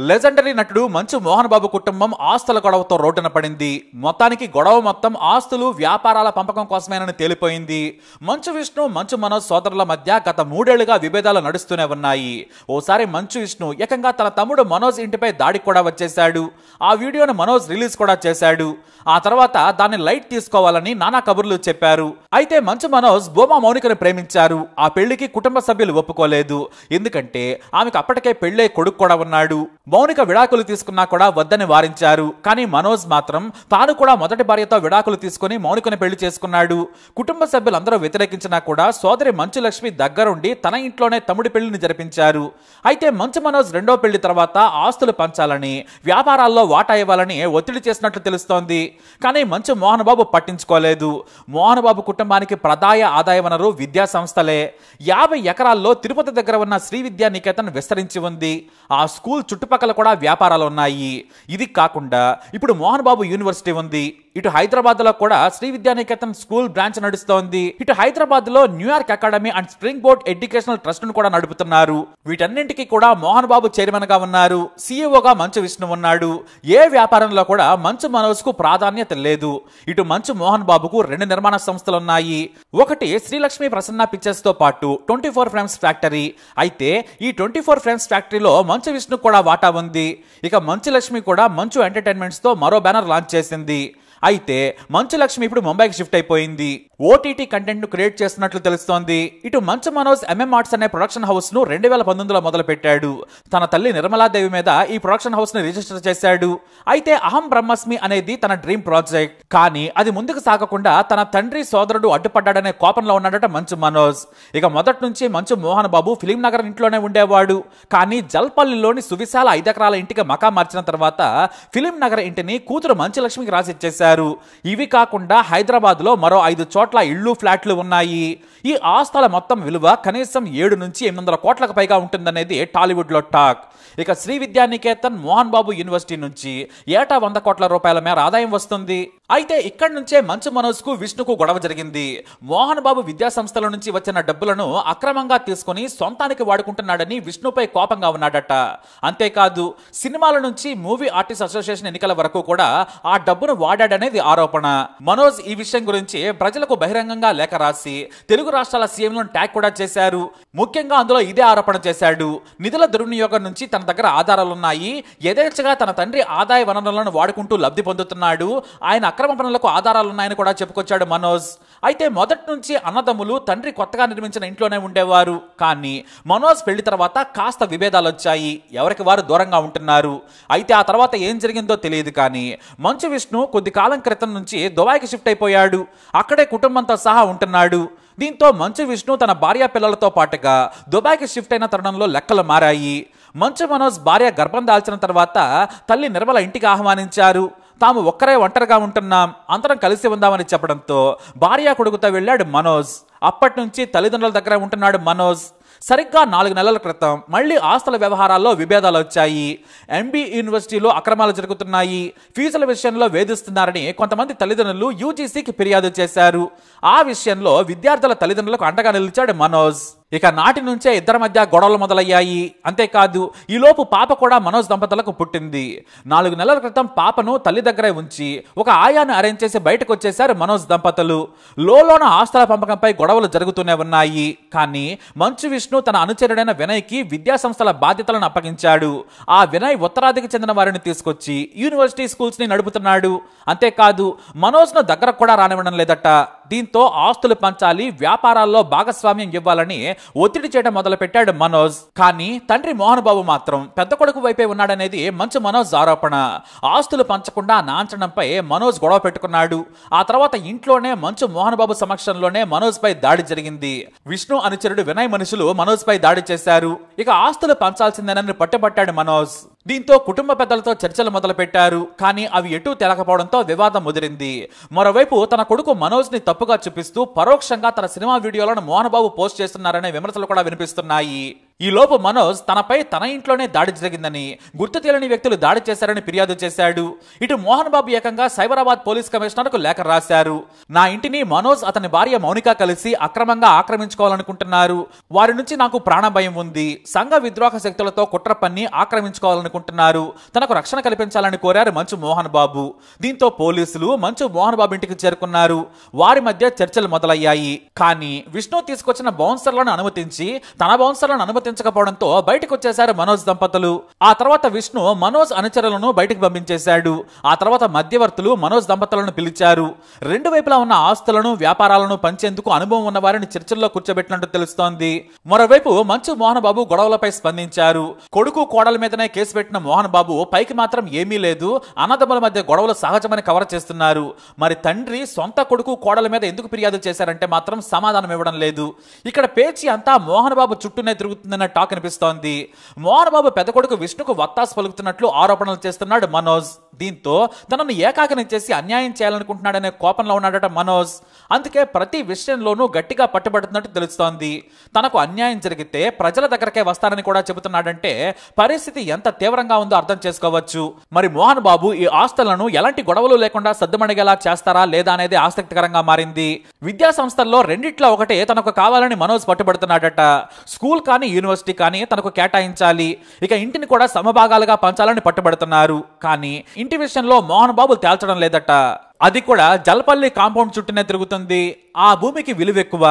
Legendary నటుడు మంచు మోహన్ బాబు కుటుంబం ఆస్తుల గొడవతో రోడ్డున పడింది. మొత్తానికి గొడవ మొత్తం ఆస్తులు వ్యాపారాల పంపకం కోసమేనని తేలిపోయింది. మంచు విష్ణు మంచు మనోజ్ సోదరుల మధ్య గత 3 ఏళ్లుగా విభేదాలు నడుస్తూనే ఉన్నాయి. ఓసారి మంచు విష్ణు ఏకంగా తన తమ్ముడు మనోజ్ ఇంటిపై దాడికి కూడా వచ్చేశాడు. ఆ వీడియోను మనోజ్ రిలీజ్ కూడా చేశాడు. ఆ తర్వాత దాన్ని లైట్ తీసుకోవాలని నానా కబుర్లు చెప్పారు. అయితే మంచు మనోజ్ బోమా మౌనికను ప్రేమించారు. ఆ పెళ్లికి కుటుంబ సభ్యులు ఒప్పుకోలేదు. ఎందుకంటే ఆమెకు అప్పటికే పెళ్లే కొడుకు కూడా ఉన్నాడు. మౌనిక విడాకులు తీసుకున్నా కూడా వద్దని వారించారు. కానీ మనోజ్ మాత్రం తాను కూడా మొదటి భార్యతో విడాకులు తీసుకుని మౌనికను పెళ్లి చేసుకున్నాడు. కుటుంబ సభ్యులందరూ వ్యతిరేకించినా కూడా సోదరి మంచు లక్ష్మి దగ్గరుండి తన ఇంట్లోనే తమ్ముడి పెళ్లిని జరిపించారు. అయితే మంచు మనోజ్ రెండో పెళ్లి తర్వాత ఆస్తులు పంచాలని, వ్యాపారాల్లో వాటా ఇవ్వాలని ఒత్తిడి చేసినట్లు తెలుస్తోంది. కానీ మంచు మోహన్ బాబు పట్టించుకోలేదు. మోహన్ బాబు కుటుంబానికి ప్రధాన ఆదాయ వనరు విద్యా సంస్థలే. 50 ఎకరాల్లో తిరుపతి దగ్గర ఉన్న శ్రీ విద్యా నికేతన్ విస్తరించి ఉంది. ఆ స్కూల్ చుట్టుపక్కల కూడా వ్యాపారాలు ఉన్నాయి. ఇది కాకుండా ఇప్పుడు మోహన్ బాబు యూనివర్సిటీ ఉంది. ఇటు హైదరాబాద్ లో కూడా శ్రీ విద్యా నికేతన్ స్కూల్ బ్రాంచ్ నడుస్తోంది. ఇటు హైదరాబాద్ లో New York academy and spring board educational trust ను కూడా నడుపుతున్నారు. వీటన్నింటికి కూడా మోహన్ బాబు చైర్మన్ గా ఉన్నారు. సీఈఓగా మంచు విష్ణు ఉన్నాడు. ఏ వ్యాపారంలో కూడా మంచు మనోజ్ కు ప్రాధాన్యత లేదు. ఇటు మంచు మోహన్ బాబుకు 2 నిర్మాణ సంస్థలు ఉన్నాయి. ఒకటి శ్రీలక్ష్మి ప్రసన్న పిక్చర్స్ తో పాటు 24 ఫ్రేమ్స్ ఫ్యాక్టరీ. అయితే ఈ 24 ఫ్రేమ్స్ ఫ్యాక్టరీలో మంచు విష్ణు కూడా వాటా ఉంది. ఇక మంచు లక్ష్మి కూడా మంచు ఎంటర్టైన్మెంట్స్ తో మరో బ్యానర్ లాంచ్ చేసింది. అయితే మంచు లక్ష్మి ఇప్పుడు ముంబైకి షిఫ్ట్ అయిపోయింది. ఓటీటీ కంటెంట్ ను క్రియేట్ చేస్తున్నట్లు తెలుస్తోంది. ఇటు మంచు మనోజ్ ఎంఎం ఆర్ట్స్ అనే ప్రొడక్షన్ హౌస్ ను 2019లో మొదలు పెట్టాడు. తన తల్లి నిర్మలాదేవి మీద ఈ ప్రొడక్షన్ హౌస్ ని రిజిస్టర్ చేశాడు. అయితే అహం బ్రహ్మస్మి అనేది తన డ్రీమ్ ప్రాజెక్ట్. కానీ అది ముందుకు సాగకుండా తన తండ్రి సోదరుడు అడ్డుపడ్డాడనే కోపంలో ఉన్నాడట మంచు మనోజ్. ఇక మొదటి నుంచి మంచు మోహన్ బాబు ఫిలిం నగర్ ఇంట్లోనే ఉండేవాడు. కానీ జల్పల్లిలోని సువిశాల 5 ఎకరాల ఇంటికి మకా మార్చిన తర్వాత ఫిలిం నగర్ ఇంటిని కూతురు మంచు లక్ష్మికి రాసిచ్చేశారు. ఇవి కాకుండా హైదరాబాద్ లో మరో 5 చోట్ల ఇళ్లు, ఫ్లాట్లు ఉన్నాయి. ఈ ఆస్తుల మొత్తం విలువ కనీసం 7 నుంచి 800 కోట్లకు పైగా ఉంటుందనేది టాలీవుడ్ లో టాక్. ఇక శ్రీ విద్యా నికేతన్ మోహన్ బాబు యూనివర్సిటీ నుంచి ఏటా 100 కోట్ల రూపాయల మేర ఆదాయం వస్తుంది. అయితే ఇక్కడి నుంచే మంచు మనోజ్ కు విష్ణుకు గొడవ జరిగింది. మోహన్ బాబు విద్యా సంస్థల నుంచి వచ్చిన డబ్బులను అక్రమంగా తీసుకుని సొంతానికి వాడుకుంటున్నాడని విష్ణుపై కోపంగా ఉన్నాడట. అంతేకాదు సినిమాల నుంచి మూవీ ఆర్టిస్ట్ అసోసియేషన్ ఎన్నికల వరకు కూడా ఆ డబ్బును వాడాడనేది ఆరోపణ. మనోజ్ ఈ విషయం గురించి ప్రజలకు బహిరంగంగా లేఖ రాసి తెలుగు రాష్ట్రాల సీఎంలను ట్యాగ్ కూడా చేశారు. ముఖ్యంగా అందులో ఇదే ఆరోపణ చేశాడు. నిధుల దుర్వినియోగం నుంచి తన దగ్గర ఆధారాలున్నాయి. యథేచ్ఛగా తన తండ్రి ఆదాయ వనరులను వాడుకుంటూ లబ్ధి పొందుతున్నాడు. ఆయన అక్రమ పనులకు ఆధారాలున్నాయని కూడా చెప్పుకొచ్చాడు మనోజ్. అయితే మొదటి నుంచి అన్నదమ్ములు తండ్రి కొత్తగా నిర్మించిన ఇంట్లోనే ఉండేవారు. కానీ మనోజ్ పెళ్లి తర్వాత కాస్త విభేదాలు వచ్చాయి. ఎవరికి వారు దూరంగా ఉంటున్నారు. అయితే ఆ తర్వాత ఏం జరిగిందో తెలియదు. కానీ మంచు విష్ణు కొద్ది కాలం క్రితం నుంచి దుబాయ్కి షిఫ్ట్ అయిపోయాడు. అక్కడే కుటుంబంతో సహా ఉంటున్నాడు. దీంతో మంచు విష్ణు తన భార్య పిల్లలతో పాటుగా దుబాయ్కి షిఫ్ట్ అయిన తరుణంలో లెక్కలు మారాయి. మంచు మనోజ్ భార్య గర్భం దాల్చిన తర్వాత తల్లి నిర్మల ఇంటికి ఆహ్వానించారు. తాము ఒంటరిగా ఉంటున్నాం, అందరం కలిసి ఉందామని చెప్పడంతో భార్య కొడుకుతో వెళ్ళాడు మనోజ్. అప్పటి నుంచి తల్లిదండ్రుల దగ్గర ఉంటున్నాడు మనోజ్. సరిగ్గా 4 నెలల క్రితం మళ్లీ ఆస్తుల వ్యవహారాల్లో విభేదాలు వచ్చాయి. ఎంబీ యూనివర్సిటీలో అక్రమాలు జరుగుతున్నాయి, ఫీజుల విషయంలో వేధిస్తున్నారని కొంతమంది తల్లిదండ్రులు యూజీసీకి ఫిర్యాదు చేశారు. ఆ విషయంలో విద్యార్థుల తల్లిదండ్రులకు అండగా నిలిచాడు మనోజ్. ఇక నాటి నుంచే ఇద్దరి మధ్య గొడవలు మొదలయ్యాయి. అంతేకాదు ఈలోపు పాప కూడా మనోజ్ దంపతులకు పుట్టింది. 4 నెలల క్రితం పాపను తల్లి దగ్గరే ఉంచి ఒక ఆయాను అరేంజ్ చేసి బయటకు వచ్చేశారు మనోజ్ దంపతులు. లోలోన ఆస్తుల పంపకంపై గొడవలు జరుగుతూనే ఉన్నాయి. కానీ మంచు విష్ణు తన అనుచరుడైన వినయ్ కి విద్యా సంస్థల బాధ్యతలను అప్పగించాడు. ఆ వినయ్ ఉత్తరాదికి చెందిన వారిని తీసుకొచ్చి యూనివర్సిటీ స్కూల్స్ ని నడుపుతున్నాడు. అంతేకాదు మనోజ్ ను దగ్గరకు కూడా రానివ్వడం లేదట. దీంతో ఆస్తులు పంచాలి, వ్యాపారాల్లో భాగస్వామ్యం ఇవ్వాలని ఒత్తిడి చేయడం మొదలు పెట్టాడు మనోజ్. కానీ తండ్రి మోహన్ బాబు మాత్రం పెద్ద కొడుకు వైపే ఉన్నాడనేది మంచు మనోజ్ ఆరోపణ. ఆస్తులు పంచకుండా నాంచడంపై మనోజ్ గొడవ పెట్టుకున్నాడు. ఆ తర్వాత ఇంట్లోనే మంచు మోహన్ బాబు సమక్షంలోనే మనోజ్ పై దాడి జరిగింది. విష్ణు అనుచరుడు వినయ్ మనుషులు మనోజ్ పై దాడి చేశారు. ఇక ఆస్తులు పంచాల్సిందేనని పట్టుబట్టాడు మనోజ్. దీంతో కుటుంబ పెద్దలతో చర్చలు మొదలు పెట్టారు. కానీ అవి ఎటూ తెలకపోవడంతో వివాదం ముదిరింది. మరోవైపు తన కొడుకు మనోజ్ ని తప్పుగా చూపిస్తూ పరోక్షంగా తన సినిమా వీడియోలను మోహన్ బాబు పోస్ట్ చేస్తున్నారనే విమర్శలు కూడా వినిపిస్తున్నాయి. ఈలోపు మనోజ్ తనపై తన ఇంట్లోనే దాడి జరిగిందని, గుర్తు తెలియని వ్యక్తులు దాడి చేశారని ఫిర్యాదు చేశాడు. ఇటు మోహన్ బాబు ఏకంగా సైబరాబాద్ పోలీస్ కమిషనర్కు లేఖ రాశారు. నా ఇంటిని మనోజ్ అతని భార్య మౌనిక కలిసి అక్రమంగా ఆక్రమించుకోవాలనుకుంటున్నారు. వారి నుంచి నాకు ప్రాణ భయం ఉంది. సంఘ విద్రోహ శక్తులతో కుట్ర పన్ని ఆక్రమించుకోవాలనుకుంటున్నారు. తనకు రక్షణ కల్పించాలని కోరారు మంచు మోహన్ బాబు. దీంతో పోలీసులు మంచు మోహన్ బాబు ఇంటికి చేరుకున్నారు. వారి మధ్య చర్చలు మొదలయ్యాయి. కానీ విష్ణు తీసుకొచ్చిన బౌన్సర్లను అనుమతించి తన బౌన్సర్లను అనుమతించకపోవడంతో బయటకు వచ్చేశారు మనోజ్ దంపతులు. ఆ తర్వాత విష్ణు మనోజ్ అనుచరులను బయటకు పంపించేశాడు. ఆ తర్వాత మధ్యవర్తులు మనోజ్ దంపతులను పిలిచారు. రెండు వైపులా ఉన్న ఆస్తులను వ్యాపారాలను పంచేందుకు అనుభవం ఉన్న వారిని చర్చల్లో కూర్చోబెట్టినట్టు తెలుస్తోంది. మరోవైపు మంచు మోహన్ బాబు గొడవలపై స్పందించారు. కొడుకు కోడల మీదనే కేసు పెట్టిన మోహన్ బాబు పైకి మాత్రం ఏమీ లేదు, అన్నదమ్ముల మధ్య గొడవలు సహజమని కవర్ చేస్తున్నారు. మరి తండ్రి సొంత కొడుకు కోడల మీద ఎందుకు ఫిర్యాదు చేశారంటే మాత్రం సమాధానం ఇవ్వడం లేదు. ఇక్కడ పేచి అంతా మోహన్ బాబు చుట్టూనే తిరుగుతుందన్న టాక్ అనిపిస్తోంది. మోహన్ బాబు పెద్ద కొడుకు విష్ణుకు వత్తాసు పలుకుతున్నట్లు ఆరోపణలు చేస్తున్నాడు మనోజ్. దీంతో తనను ఏకాకిని చేసి అన్యాయం చేయాలనుకుంటున్నాడనే కోపంలో ఉన్నాడట మనోజ్. అందుకే ప్రతి విషయంలోనూ గట్టిగా పట్టుబడుతున్నట్టు తెలుస్తోంది. తనకు అన్యాయం జరిగితే ప్రజల దగ్గరకే వస్తానని కూడా చెబుతున్నాడంటే పరిస్థితి ఎంత తీవ్రంగా ఉందో అర్థం చేసుకోవచ్చు. మరి మోహన్ బాబు ఈ ఆస్తులను ఎలాంటి గొడవలు లేకుండా సద్దుమణిగేలా చేస్తారా లేదా అనేది ఆసక్తికరంగా మారింది. విద్యా సంస్థల్లో రెండిట్లో ఒకటే తనకు కావాలని మనోజ్ పట్టుబడుతున్నాడట. స్కూల్ కానీ యూనివర్సిటీ కానీ తనకు కేటాయించాలి, ఇక ఇంటిని కూడా సమభాగాలుగా పంచాలని పట్టుబడుతున్నారు. కానీ ఇంటి విషయంలో మోహన్ బాబు తేల్చడం లేదట. అది కూడా జల్పల్లి కాంపౌండ్ చుట్టూనే తిరుగుతుంది. ఆ భూమికి విలువ ఎక్కువ,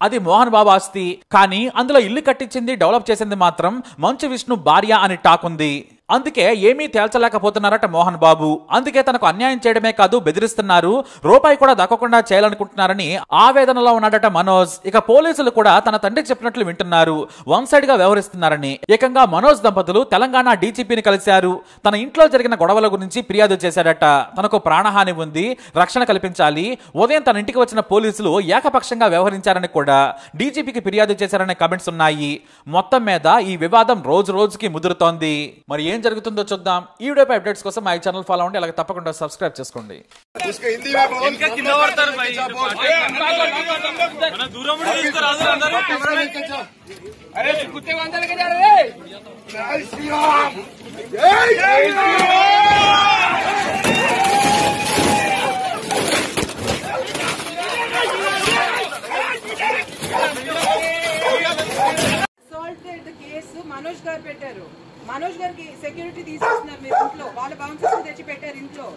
అది మోహన్ బాబు ఆస్తి. కానీ అందులో ఇల్లు కట్టించింది డెవలప్ చేసింది మాత్రం మంచు విష్ణు భార్య అని టాక్ ఉంది. అందుకే ఏమీ తేల్చలేకపోతున్నారట మోహన్ బాబు. అందుకే తనకు అన్యాయం చేయడమే కాదు బెదిరిస్తున్నారు, రూపాయి కూడా దక్కకుండా చేయాలనుకుంటున్నారని ఆవేదనలో ఉన్నాడట మనోజ్. ఇక పోలీసులు కూడా తన తండ్రికి చెప్పినట్లు వింటున్నారు, వన్ సైడ్ గా వ్యవహరిస్తున్నారని. ఏకంగా మనోజ్ దంపతులు తెలంగాణ డీజీపీని కలిశారు. తన ఇంట్లో జరిగిన గొడవల గురించి ఫిర్యాదు చేశాడట. తనకు ప్రాణహాని ఉంది, రక్షణ కల్పించాలి. ఉదయం తన ఇంటికి వచ్చిన పోలీసులు ఏకపక్షంగా వ్యవహరించారని కూడా డీజీపీకి ఫిర్యాదు చేశారనే కామెంట్స్ ఉన్నాయి. మొత్తం మీద ఈ వివాదం రోజు రోజుకి ముదురుతోంది. మరి ఏం జరుగుతుందో చూద్దాం. ఈ వీడియోపై అప్డేట్స్ కోసం మా ఛానల్ ఫాలో అవ్వండి, అలాగే తప్పకుండా సబ్స్క్రైబ్ చేసుకోండి. మనోజ్ గారు పెట్టారు. మనోజ్ గారికి సెక్యూరిటీ తీసేస్తున్నారు మీరు ఇంట్లో. వాళ్ళ బౌన్సర్స్ తెచ్చి పెట్టారు ఇంట్లో.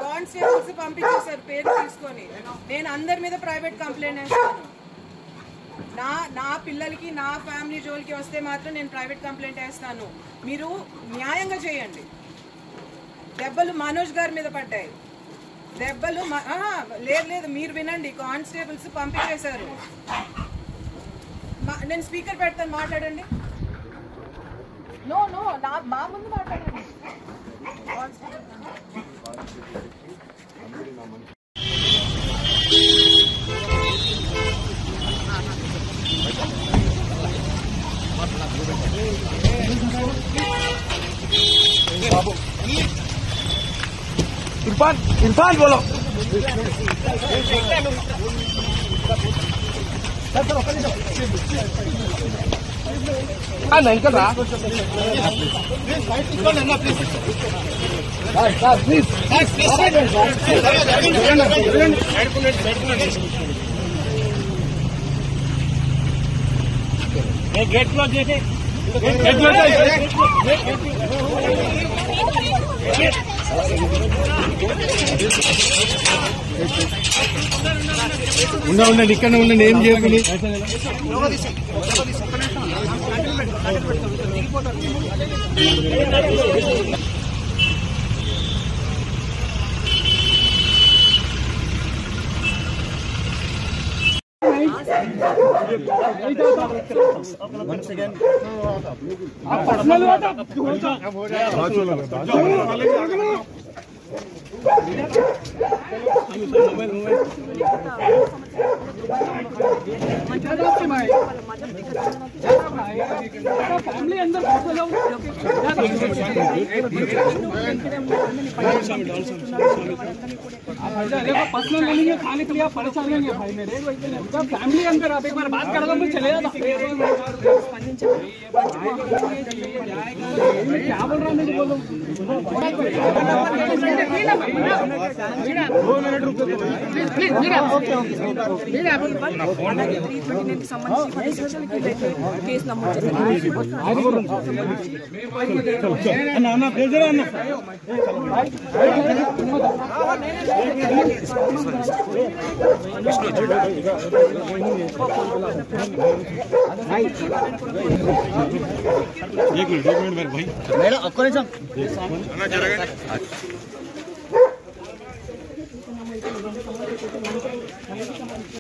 కానిస్టేబుల్స్ పంపించేశారు పేరు తీసుకొని. నేను అందరి మీద ప్రైవేట్ కంప్లైంట్ వేస్తాను. నా పిల్లలకి నా ఫ్యామిలీ జోలికి వస్తే మాత్రం నేను ప్రైవేట్ కంప్లైంట్ వేస్తాను. మీరు న్యాయంగా చేయండి. దెబ్బలు మనోజ్ గారి మీద పడ్డాయి. దెబ్బలు లేదు మీరు వినండి. కానిస్టేబుల్స్ పంపించేశారు. నేను స్పీకర్ పెడతాను, మాట్లాడండి. మా ముందు మాట్లాడండి. इरफान बोलो। निकल रहा गेट क्लोज చేసి ఉండండి ఇక్కడ ఉండండి. ఏం చేయకండి. फैमिली अंदर पर्सनल लेंगे खाने के लिए आप परेशान लेंगे भाई मेरे फैमिली अंदर आप एक बार बात कर दो मैं चले जाता क्या बोल रहा मेरे बोलो కేసు నమోదు అన్న ప్రెజర్ అన్న एक मिनट मेरे भाई మేడం ఒక్క నిమిషం